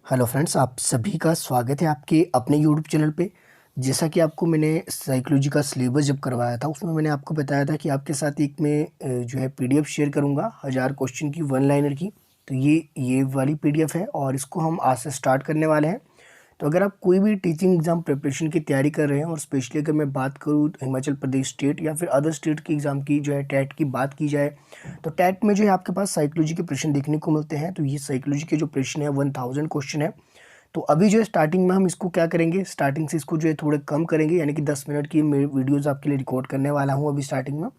Hello friends, आप सभी का स्वागत है आपके अपने यूट्यूब चैनल पे। जैसा कि आपको मैंने साइकोलॉजी का सिलेबस जब करवाया था, उसमें मैंने आपको बताया था कि आपके साथ एक मैं जो है पीडीएफ शेयर करूंगा 1000 क्वेश्चन की, वन लाइनर की। तो ये वाली पीडीएफ है और इसको हम आज से स्टार्ट करने वाले हैं। तो अगर आप कोई भी टीचिंग एग्ज़ाम प्रिपरेशन की तैयारी कर रहे हैं, और स्पेशली अगर मैं बात करूँ हिमाचल प्रदेश स्टेट या फिर अदर स्टेट की एग्ज़ाम की, जो है टेट की बात की जाए, तो टेट में जो है आपके पास साइकोलॉजी के प्रश्न देखने को मिलते हैं। तो ये साइकोलॉजी के जो प्रश्न है 1000 क्वेश्चन है। तो अभी जो है स्टार्टिंग में हम इसको क्या करेंगे, स्टार्टिंग से इसको जो है थोड़े कम करेंगे, यानी कि 10 मिनट की मैं वीडियोज़ आपके लिए रिकॉर्ड करने वाला हूँ अभी स्टार्टिंग में।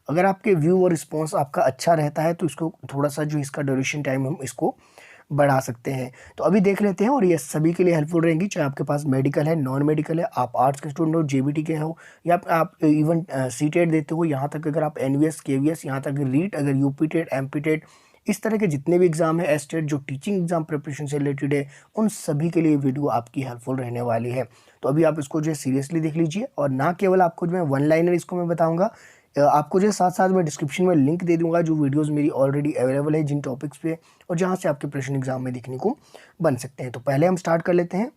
अगर आपके व्यू और रिस्पॉन्स आपका अच्छा रहता है तो इसको थोड़ा सा जो इसका ड्यूरेशन टाइम हम इसको बढ़ा सकते हैं। तो अभी देख लेते हैं, और ये सभी के लिए हेल्पफुल रहेंगी, चाहे आपके पास मेडिकल है, नॉन मेडिकल है, आप आर्ट्स के स्टूडेंट हो, जेबीटी के हो, या आप इवन सीटेट देते हो, यहाँ तक अगर आप एनवीएस केवीएस, यहाँ तक रीट, अगर यूपी टेट, एमपी टेट, इस तरह के जितने भी एग्जाम है एस्टेट जो टीचिंग एग्जाम प्रिपरेशन से रिलेटेड है, उन सभी के लिए वीडियो आपकी हेल्पफुल रहने वाली है। तो अभी आप इसको जो है सीरियसली देख लीजिए, और ना केवल आपको जो है वन लाइनर इसको मैं बताऊंगा, आपको जो है साथ साथ मैं डिस्क्रिप्शन में लिंक दे दूंगा जो वीडियोस मेरी ऑलरेडी अवेलेबल है जिन टॉपिक्स पे, और जहां से आपके प्रश्न एग्जाम में देखने को बन सकते हैं। तो पहले हम स्टार्ट कर लेते हैं।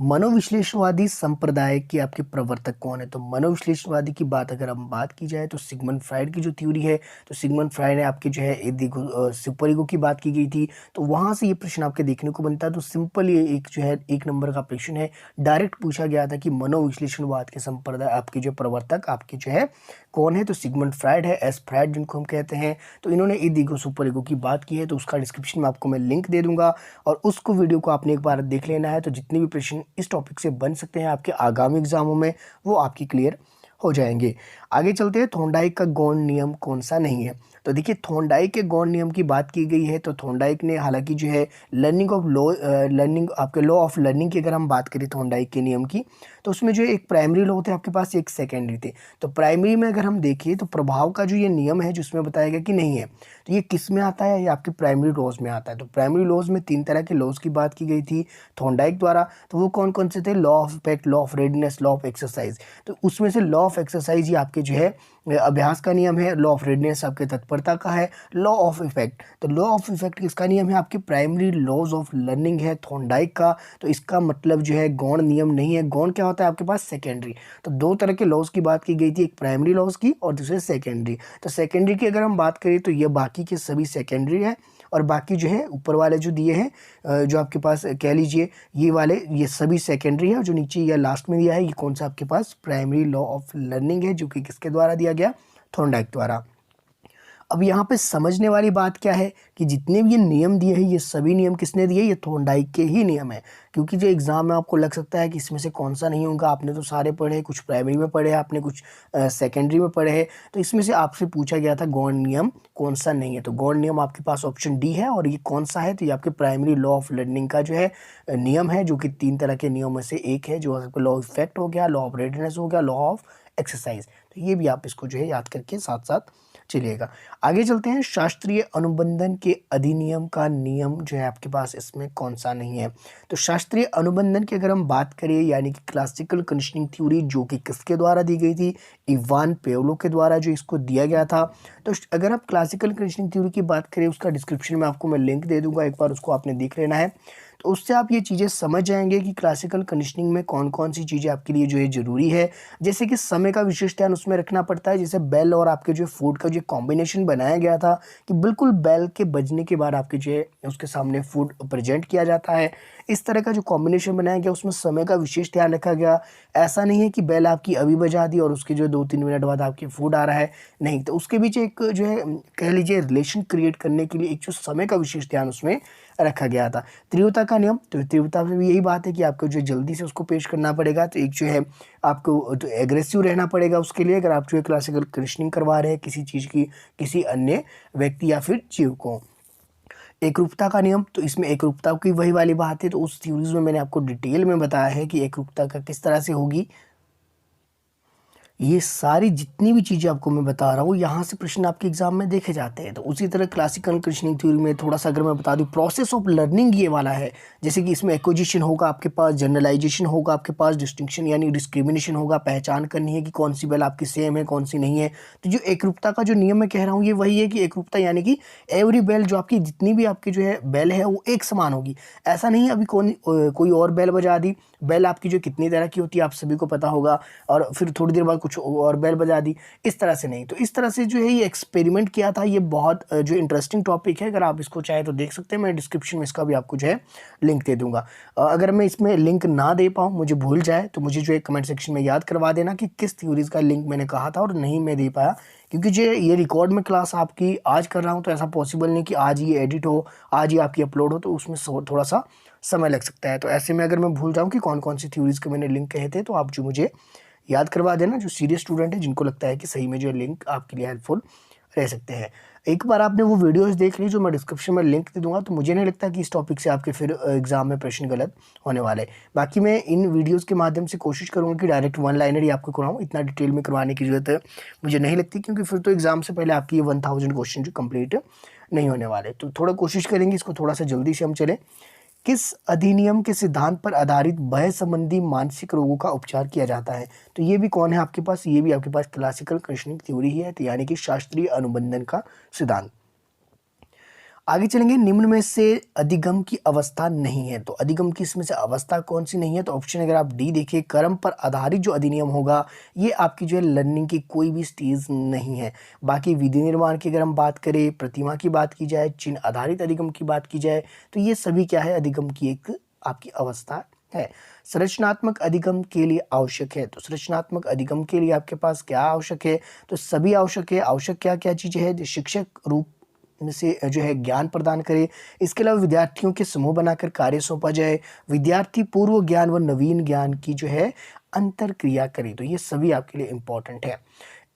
मनोविश्लेषणवादी संप्रदाय के आपके प्रवर्तक कौन है? तो मनोविश्लेषणवादी की बात अगर हम बात की जाए तो सिगमंड फ्राइड की जो थ्योरी है, तो सिगमंड फ्राइड ने आपके जो है सुपर ईगो की बात की गई थी। तो वहां से ये प्रश्न आपके देखने को बनता है। तो सिंपल ये एक जो है 1 नंबर का प्रश्न है, डायरेक्ट पूछा गया था कि मनोविश्लेषणवाद के संप्रदाय आपके जो प्रवर्तक आपके जो है कौन है? तो सिगमंड फ्राइड है, एस फ्राइड जिनको हम कहते हैं। तो इन्होंने ईगो सुपर ईगो की बात की है। तो उसका डिस्क्रिप्शन में आपको मैं लिंक दे दूंगा, और उसको वीडियो को आपने एक बार देख लेना है। तो जितने भी प्रश्न इस टॉपिक से बन सकते हैं आपके आगामी एग्जामों में, वो आपकी क्लियर हो जाएंगे। आगे चलते हैं, थॉर्नडाइक का गौण नियम कौन सा नहीं है? तो देखिए, थॉर्नडाइक के गौण नियम की बात की गई है। तो थॉर्नडाइक ने हालांकि जो है लर्निंग आपके लॉ ऑफ लर्निंग की अगर हम बात करें थॉर्नडाइक के नियम की, तो उसमें जो एक प्राइमरी लॉ थे आपके पास, एक सेकेंडरी थे। तो प्राइमरी में अगर हम देखें तो प्रभाव का जो ये नियम है, जिसमें बताया गया कि नहीं है, तो ये किस में आता है? ये आपके प्राइमरी लॉज में आता है। तो प्राइमरी लॉज में 3 तरह के लॉज की बात की गई थी थॉर्नडाइक द्वारा। तो वो कौन कौन से थे? Law of effect, law of redness, law of exercise. तो उसमें से लॉ ऑफ एक्सरसाइज ये आपके जो है अभ्यास का नियम है, लॉ ऑफ रेडनेस आपके तत्परता का है, लॉ ऑफ इफेक्ट, तो लॉ ऑफ इफेक्ट किसका नियम है? आपके प्राइमरी लॉज ऑफ लर्निंग है थॉर्नडाइक का। तो इसका मतलब जो है गौण नियम नहीं है। गौण क्या होता है आपके पास? सेकेंडरी। तो 2 तरह के लॉज की बात की गई थी, एक प्राइमरी लॉज की और दूसरे सेकेंडरी। तो सेकेंडरी की अगर हम बात करें तो ये बाकी के सभी सेकेंडरी है, और बाकी जो है ऊपर वाले जो दिए हैं, जो आपके पास कह लीजिए ये वाले, ये सभी सेकेंडरी है। और जो नीचे या लास्ट में दिया है, ये कौन सा आपके पास? प्राइमरी लॉ ऑफ लर्निंग है, जो कि किसके द्वारा दिया गया? थॉर्नडाइक द्वारा। अब यहाँ पे समझने वाली बात क्या है कि जितने भी ये नियम दिए हैं, ये सभी नियम किसने दिए? ये थॉर्नडाइक के ही नियम है। क्योंकि जो एग्जाम में आपको लग सकता है कि इसमें से कौन सा नहीं होगा, आपने तो सारे पढ़े, कुछ प्राइमरी में पढ़े, आपने कुछ सेकेंडरी में पढ़े हैं, तो इसमें से आपसे पूछा गया था गौण नियम कौन सा नहीं है। तो गौण नियम आपके पास ऑप्शन डी है, और ये कौन सा है? तो ये आपके प्राइमरी लॉ ऑफ लर्निंग का जो है नियम है, जो कि 3 तरह के नियम में से एक है, जो आपका लॉ ऑफ इफेक्ट हो गया, लॉ ऑफ रेडनेस हो गया, लॉ ऑफ एक्सरसाइज। तो ये भी आप इसको जो है याद करके साथ साथ चलिएगा। आगे चलते हैं, शास्त्रीय अनुबंधन के अधिनियम का नियम जो है आपके पास इसमें कौन सा नहीं है? तो शास्त्रीय अनुबंधन की अगर हम बात करें, यानी कि क्लासिकल कंडीशनिंग थ्योरी, जो कि किसके द्वारा दी गई थी? इवान पेवलो के द्वारा जो इसको दिया गया था। तो अगर आप क्लासिकल कंडीशनिंग थ्योरी की बात करें, उसका डिस्क्रिप्शन में आपको मैं लिंक दे दूंगा, एक बार उसको आपने देख लेना है। तो उससे आप ये चीज़ें समझ जाएंगे कि क्लासिकल कंडीशनिंग में कौन कौन सी चीज़ें आपके लिए जो है ज़रूरी है। जैसे कि समय का विशेष ध्यान उसमें रखना पड़ता है। जैसे बेल और आपके जो फूड का जो कॉम्बिनेशन बनाया गया था, कि बिल्कुल बेल के बजने के बाद आपके जो है उसके सामने फूड प्रेजेंट किया जाता है, इस तरह का जो कॉम्बिनेशन बनाया गया, उसमें समय का विशेष ध्यान रखा गया। ऐसा नहीं है कि बेल आपकी अभी बजा दी और उसके जो 2-3 मिनट बाद आपके फूड आ रहा है, नहीं। तो उसके बीच एक जो है कह लीजिए रिलेशन क्रिएट करने के लिए एक जो समय का विशेष ध्यान उसमें रखा गया था। तीव्रता का नियम, तो तीव्रता में भी यही बात है कि आपको जो जल्दी से उसको पेश करना पड़ेगा। तो एक जो है आपको तो एग्रेसिव रहना पड़ेगा उसके लिए, अगर आप जो है क्लासिकल कंडीशनिंग करवा रहे हैं किसी चीज़ की, किसी अन्य व्यक्ति या फिर जीव को। एकरूपता का नियम, तो इसमें एकरूपता की वही वाली बात है। तो उस थ्योरीज में मैंने आपको डिटेल में बताया है कि एकरूपता का किस तरह से होगी। ये सारी जितनी भी चीज़ें आपको मैं बता रहा हूँ यहाँ से प्रश्न आपके एग्जाम में देखे जाते हैं। तो उसी तरह क्लासिकल कंडीशनिंग थ्योरी में थोड़ा सा अगर मैं बता दूँ, प्रोसेस ऑफ लर्निंग ये वाला है। जैसे कि इसमें एक्विजिशन होगा आपके पास, जनरलाइजेशन होगा आपके पास, डिस्टिंक्शन यानी डिस्क्रिमिनेशन होगा, पहचान करनी है कि कौन सी बेल आपकी सेम है कौन सी नहीं है। तो जो एकरूपता का जो नियम मैं कह रहा हूँ ये वही है कि एकरूपता यानी कि एवरी बेल जो आपकी जितनी भी आपकी जो है बेल है वो एक समान होगी। ऐसा नहीं है अभी कोई और बेल बजा दी, बेल आपकी जो कितनी तरह की होती है आप सभी को पता होगा, और फिर थोड़ी देर बाद कुछ और बेल बजा दी, इस तरह से नहीं। तो इस तरह से जो है ये एक्सपेरिमेंट किया था। ये बहुत जो इंटरेस्टिंग टॉपिक है, अगर आप इसको चाहे तो देख सकते हैं, मैं डिस्क्रिप्शन में इसका भी आपको जो है लिंक दे दूंगा। अगर मैं इसमें लिंक ना दे पाऊँ, मुझे भूल जाए, तो मुझे जो है कमेंट सेक्शन में याद करवा देना कि किस थ्योरीज का लिंक मैंने कहा था और नहीं मैं दे पाया। क्योंकि जो ये रिकॉर्ड में क्लास आपकी आज कर रहा हूँ, तो ऐसा पॉसिबल नहीं कि आज ये एडिट हो, आज ही आपकी अपलोड हो, तो उसमें थोड़ा सा समय लग सकता है। तो ऐसे में अगर मैं भूल जाऊँ कि कौन कौन सी थ्योरीज के मैंने लिंक कहे थे, तो आप जो मुझे याद करवा देना, जो सीरियस स्टूडेंट है जिनको लगता है कि सही में जो लिंक आपके लिए हेल्पफुल रह सकते हैं। एक बार आपने वो वीडियोस देख ली जो मैं डिस्क्रिप्शन में लिंक दे दूंगा, तो मुझे नहीं लगता कि इस टॉपिक से आपके फिर एग्जाम में प्रश्न गलत होने वाले। बाकी मैं इन वीडियोस के माध्यम से कोशिश करूंगा कि डायरेक्ट वन लाइनर ही आपको करवाऊँ, इतना डिटेल में करवाने की जरूरत मुझे नहीं लगती, क्योंकि फिर तो एग्जाम से पहले आपकी ये 1000 क्वेश्चन जो कंप्लीट नहीं होने वाले। तो थोड़ा कोशिश करेंगे इसको थोड़ा सा जल्दी से हम चलें। किस अधिनियम के सिद्धांत पर आधारित भय संबंधी मानसिक रोगों का उपचार किया जाता है? तो ये भी कौन है आपके पास, ये भी आपके पास क्लासिकल कंडीशनिंग थ्योरी ही है, तो यानी कि शास्त्रीय अनुबंधन का सिद्धांत। आगे चलेंगे, निम्न में से अधिगम की अवस्था नहीं है। तो अधिगम की इसमें से अवस्था कौन सी नहीं है? तो ऑप्शन अगर आप डी देखिए, कर्म पर आधारित जो अधिनियम होगा ये आपकी जो है लर्निंग की कोई भी स्टेज नहीं है। बाकी विधि निर्माण की अगर हम बात करें, प्रतिमा की बात की जाए, चिन्ह आधारित अधिगम की बात की जाए, तो ये सभी क्या है, अधिगम की एक आपकी अवस्था है। संरचनात्मक अधिगम के लिए आवश्यक है। तो संरचनात्मक अधिगम के लिए आपके पास क्या आवश्यक है? तो सभी आवश्यक है। आवश्यक क्या क्या चीजें है? शिक्षक रूप में से जो है ज्ञान प्रदान करे, इसके अलावा विद्यार्थियों के समूह बनाकर कार्य सौंपा जाए, विद्यार्थी पूर्व ज्ञान व नवीन ज्ञान की जो है अंतर क्रिया करे। तो ये सभी आपके लिए इंपॉर्टेंट है।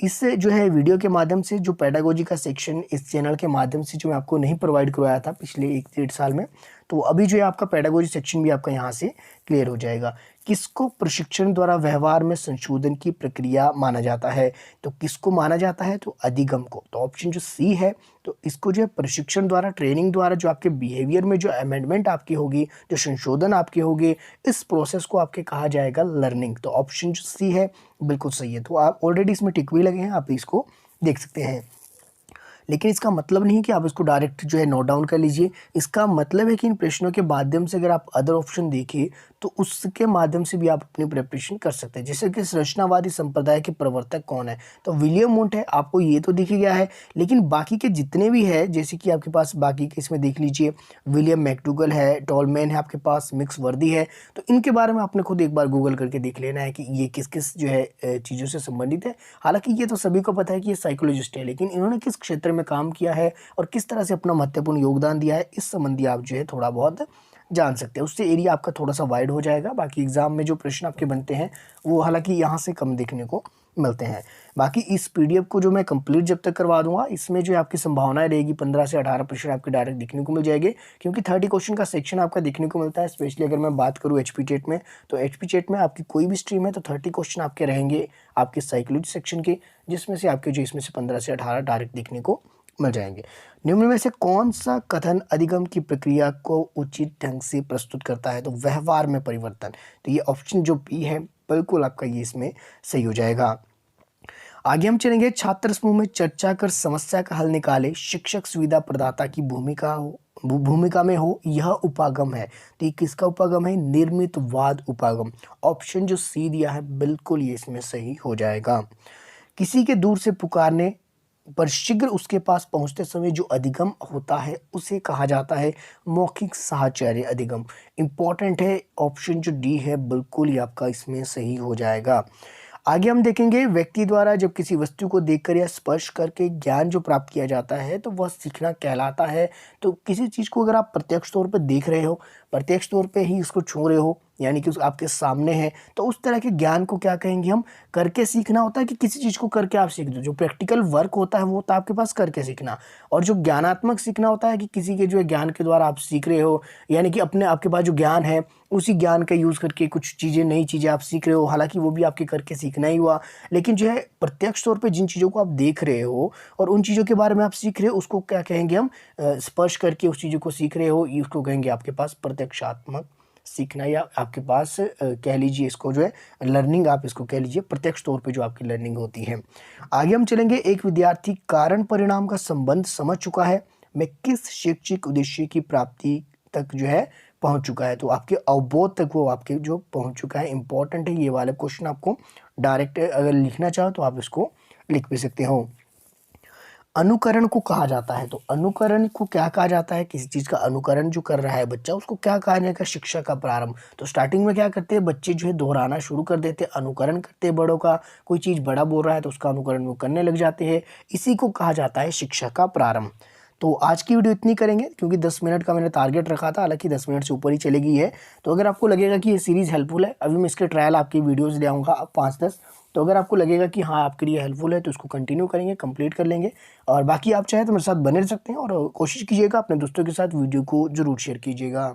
इससे जो है वीडियो के माध्यम से जो पेडागोजी का सेक्शन इस चैनल के माध्यम से जो मैं आपको नहीं प्रोवाइड करवाया था पिछले 1-1.5 साल में, तो अभी जो है आपका पेडागोजी सेक्शन भी आपका यहाँ से क्लियर हो जाएगा। किसको प्रशिक्षण द्वारा व्यवहार में संशोधन की प्रक्रिया माना जाता है? तो किसको माना जाता है? तो अधिगम को। तो ऑप्शन जो सी है, तो इसको जो है प्रशिक्षण द्वारा, ट्रेनिंग द्वारा जो आपके बिहेवियर में जो अमेंडमेंट आपकी होगी, जो संशोधन आपके होगी, इस प्रोसेस को आपके कहा जाएगा लर्निंग। तो ऑप्शन जो सी है बिल्कुल सही है। तो आप ऑलरेडी इसमें टिक भी लगे हैं, आप इसको देख सकते हैं। लेकिन इसका मतलब नहीं कि आप इसको डायरेक्ट जो है नोट डाउन कर लीजिए। इसका मतलब है कि इन प्रश्नों के माध्यम से अगर आप अदर ऑप्शन देखिए, तो उसके माध्यम से भी आप अपनी प्रिपरेशन कर सकते हैं। जैसे कि संरचनावादी संप्रदाय के प्रवर्तक कौन है? तो विलियम वुंट है, आपको ये तो दिख गया है। लेकिन बाकी के जितने भी है, जैसे कि आपके पास बाकी के इसमें देख लीजिए, विलियम मैकडूगल है, टॉलमैन है, आपके पास मिक्स वर्दी है। तो इनके बारे में आपने खुद एक बार गूगल करके देख लेना है कि ये किस किस जो है चीज़ों से संबंधित है। हालांकि ये तो सभी को पता है कि ये साइकोलॉजिस्ट है, लेकिन इन्होंने किस क्षेत्र में काम किया है और किस तरह से अपना महत्वपूर्ण योगदान दिया है, इस संबंधी आप जो है थोड़ा बहुत जान सकते हैं। उससे एरिया आपका थोड़ा सा वाइड हो जाएगा। बाकी एग्जाम में जो प्रश्न आपके बनते हैं वो हालांकि यहाँ से कम देखने को मिलते हैं। बाकी इस पीडीएफ को जो मैं कंप्लीट जब तक करवा दूंगा, इसमें जो आपकी संभावनाएं रहेगी 15 से 18% आपके डायरेक्ट देखने को मिल जाएगी, क्योंकि 30 क्वेश्चन का सेक्शन आपका देखने को मिलता है। स्पेशली अगर मैं बात करूँ एचपी टेट में, तो एचपी टेट में आपकी कोई भी स्ट्रीम है तो 30 क्वेश्चन आपके रहेंगे आपके साइकोलॉजी सेक्शन के, जिसमें से आपके जो इसमें से 15 से 18 डायरेक्ट देखने को मिल जाएंगे। निम्न में से कौन सा कथन अधिगम की प्रक्रिया को उचित ढंग से प्रस्तुत करता है? तो व्यवहार में परिवर्तन। तो ये ऑप्शन जो बी है बिल्कुल आपका ये इसमें सही हो जाएगा। आगे हम चलेंगे, छात्र समूह में चर्चा कर समस्या का हल निकाले, शिक्षक सुविधा प्रदाता की भूमिका में हो, यह उपागम है। तो ये किसका उपागम है? निर्मितवाद उपागम। ऑप्शन जो सी दिया है बिल्कुल ये इसमें सही हो जाएगा। किसी के दूर से पुकारने पर शीघ्र उसके पास पहुंचते समय जो अधिगम होता है उसे कहा जाता है मौखिक साहचर्य अधिगम। इंपॉर्टेंट है, ऑप्शन जो डी है बिल्कुल ही आपका इसमें सही हो जाएगा। आगे हम देखेंगे, व्यक्ति द्वारा जब किसी वस्तु को देखकर या स्पर्श करके ज्ञान जो प्राप्त किया जाता है तो वह सीखना कहलाता है। तो किसी चीज़ को अगर आप प्रत्यक्ष तौर पर देख रहे हो, प्रत्यक्ष तौर पे ही इसको छू रहे हो, यानी कि उस आपके सामने है, तो उस तरह के ज्ञान को क्या कहेंगे हम, करके सीखना होता है कि किसी चीज़ को करके आप सीख दो। जो प्रैक्टिकल वर्क होता है वो होता है आपके पास करके सीखना, और जो ज्ञानात्मक सीखना होता है कि किसी के जो है ज्ञान के द्वारा आप सीख रहे हो, यानी कि अपने आपके पास जो ज्ञान है उसी ज्ञान का यूज़ करके कुछ चीज़ें, नई चीज़ें आप सीख रहे हो, हालाँकि वो भी आपके करके सीखना ही हुआ। लेकिन जो है प्रत्यक्ष तौर पे जिन चीज़ों को आप देख रहे हो और उन चीज़ों के बारे में आप सीख रहे हो, उसको क्या कहेंगे हम, स्पर्श करके उस चीज़ों को सीख रहे हो, ये उसको कहेंगे आपके पास प्रत्यक्षात्मक सीखना, या आपके पास कह लीजिए इसको जो है लर्निंग, आप इसको कह लीजिए प्रत्यक्ष तौर पे जो आपकी लर्निंग होती है। आगे हम चलेंगे, एक विद्यार्थी कारण परिणाम का संबंध समझ चुका है, मैं किस शैक्षिक उद्देश्य की प्राप्ति तक जो है पहुंच चुका है। तो आपके अवबोध तक वो आपके जो पहुंच चुका है, इंपॉर्टेंट है ये वाला क्वेश्चन। आपको डायरेक्ट अगर लिखना चाहो तो आप इसको लिख भी सकते हो। अनुकरण को कहा जाता है, तो अनुकरण को क्या कहा जाता है, किसी चीज़ का अनुकरण जो कर रहा है बच्चा उसको क्या कहा जाएगा, शिक्षा का प्रारंभ। तो स्टार्टिंग में क्या करते हैं बच्चे जो है दोहराना शुरू कर देते हैं, अनुकरण करते हैं बड़ों का, कोई चीज़ बड़ा बोल रहा है तो उसका अनुकरण वो करने लग जाते हैं, इसी को कहा जाता है शिक्षा का प्रारंभ। तो आज की वीडियो इतनी करेंगे क्योंकि 10 मिनट का मैंने टारगेट रखा था, हालांकि 10 मिनट से ऊपर ही चलेगी है। तो अगर आपको लगेगा कि ये सीरीज़ हेल्पफुल है, अभी मैं इसके ट्रायल आपकी वीडियोज़ ले आऊँगा 5-10, तो अगर आपको लगेगा कि हाँ आपके लिए हेल्पफुल है तो इसको कंटिन्यू करेंगे, कंप्लीट कर लेंगे। और बाकी आप चाहें तो मेरे साथ बने रह सकते हैं, और कोशिश कीजिएगा अपने दोस्तों के साथ वीडियो को ज़रूर शेयर कीजिएगा।